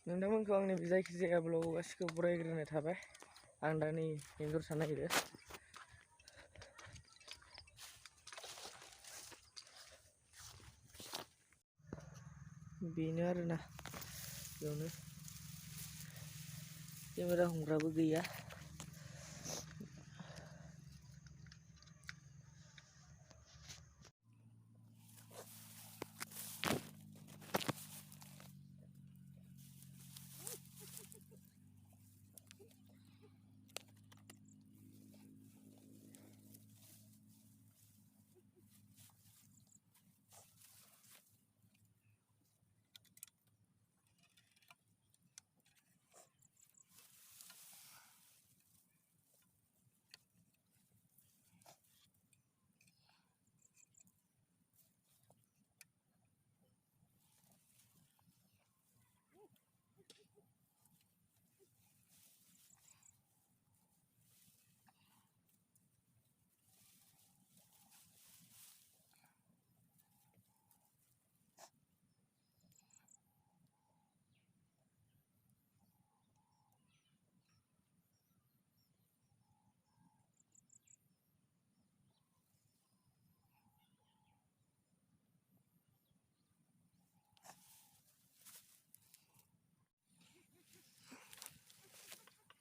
नोंथांमोनखौ आंनि बे जायखिजाया ब्लगाव गासिखौबो बरायग्रोनाय थाबाय। आं दा नै एन्जर सानो नागिरो। बेनो आरोना बेयावनो केमेरा हमग्राबो गैया।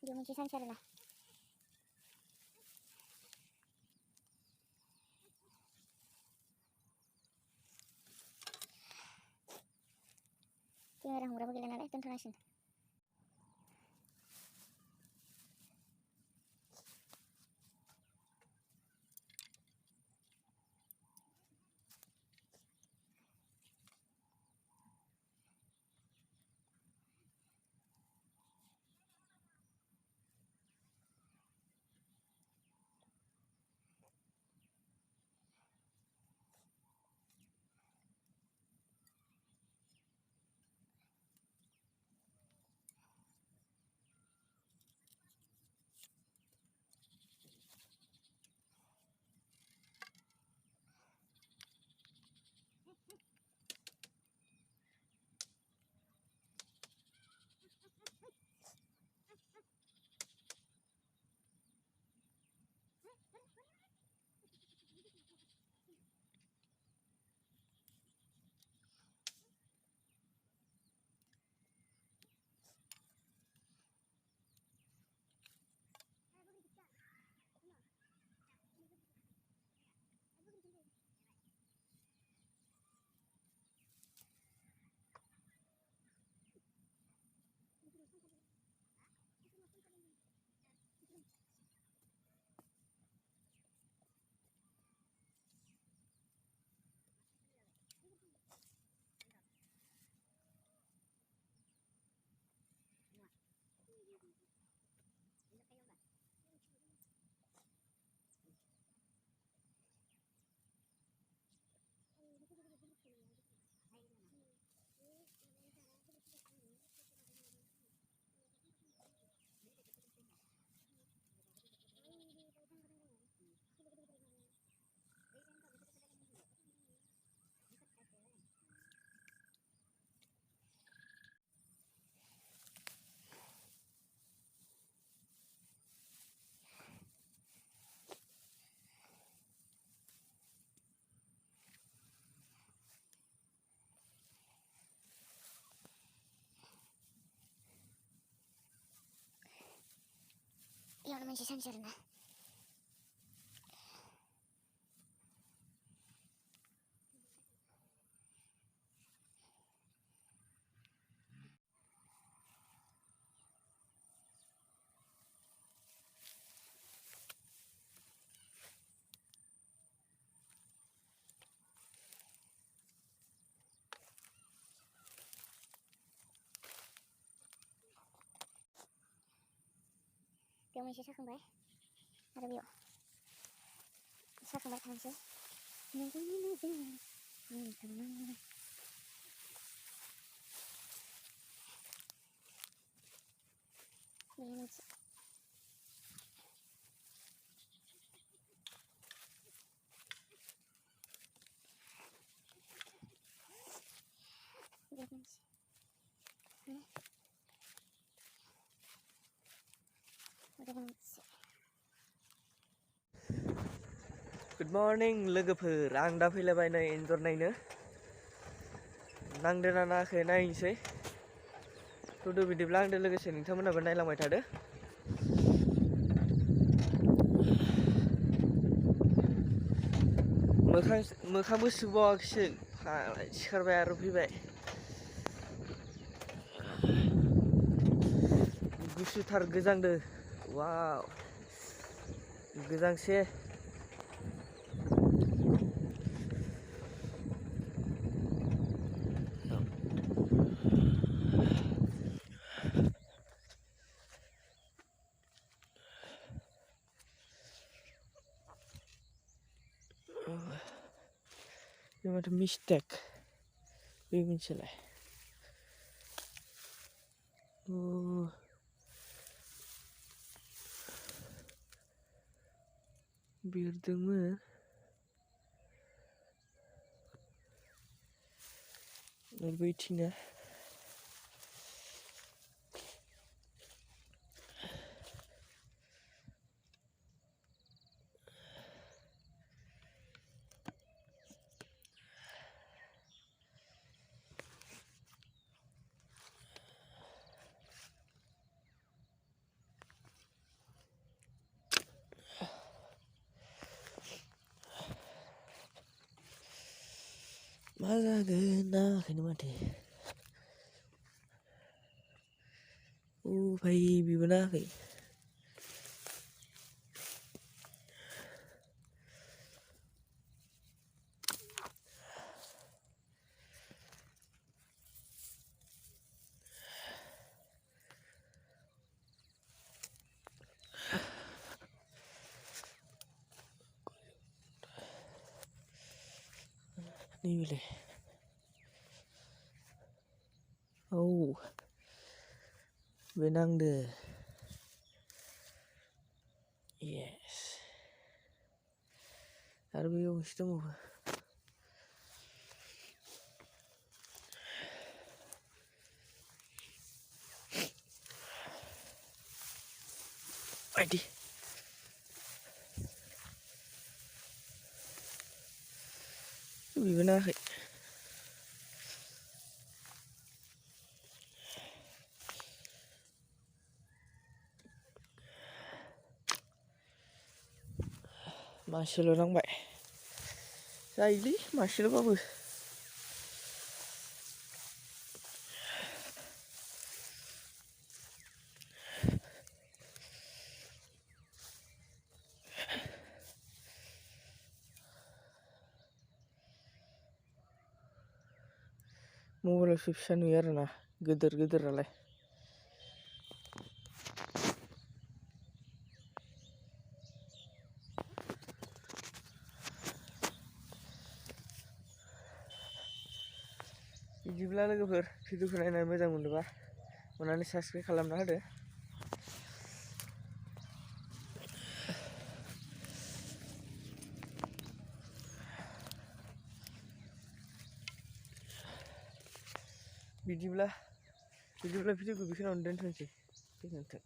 Dia moncai sancar lah. Tinggal orang berapa gila nalar tonton asin. Yang moncai sancar lah. Dia moncai sakang bay. Ada bio. Sakang bay tangan sih. Dia moncai. Dia moncai. Good morning लोगोफोर आं दा फैलायबाय नै एन्जर नायनो नांदोना नाङाखै नायनोसै थुदो बिदिब्ला आंदो लोगोसे नोंथांमोनाबो नायलांबाय थादो मोखांबो सुबावाखैसो सिखारबाय आरो फैबाय गुसुथार गोजांदो वाव गोजांसे बे माथो मिस्टेक बे मोनसेलाय बिरदोंमोन बैथिंना मा जागोन नाङाखैनो माथो भाइ बेबो नाङाखै नैबेलाय बे नांदो येस आरो बैयाव मोनसे दंबावो बायदि बेबो नाङाखै मासेल' नांबाय जायोलै मासेल'बाबो मबाइलावसो फिसा नुयो आरोना गिदिर गिदिरालाय बिदिब्ला लोगोफोर भिडिअखौ नायनानै मोजां मोनोबा अननानै साबस्क्राइब खालामना होदो बिदिब्ला भिडिअखौ बेखिनियावनो दोनथ'नोसै गोजोन्थों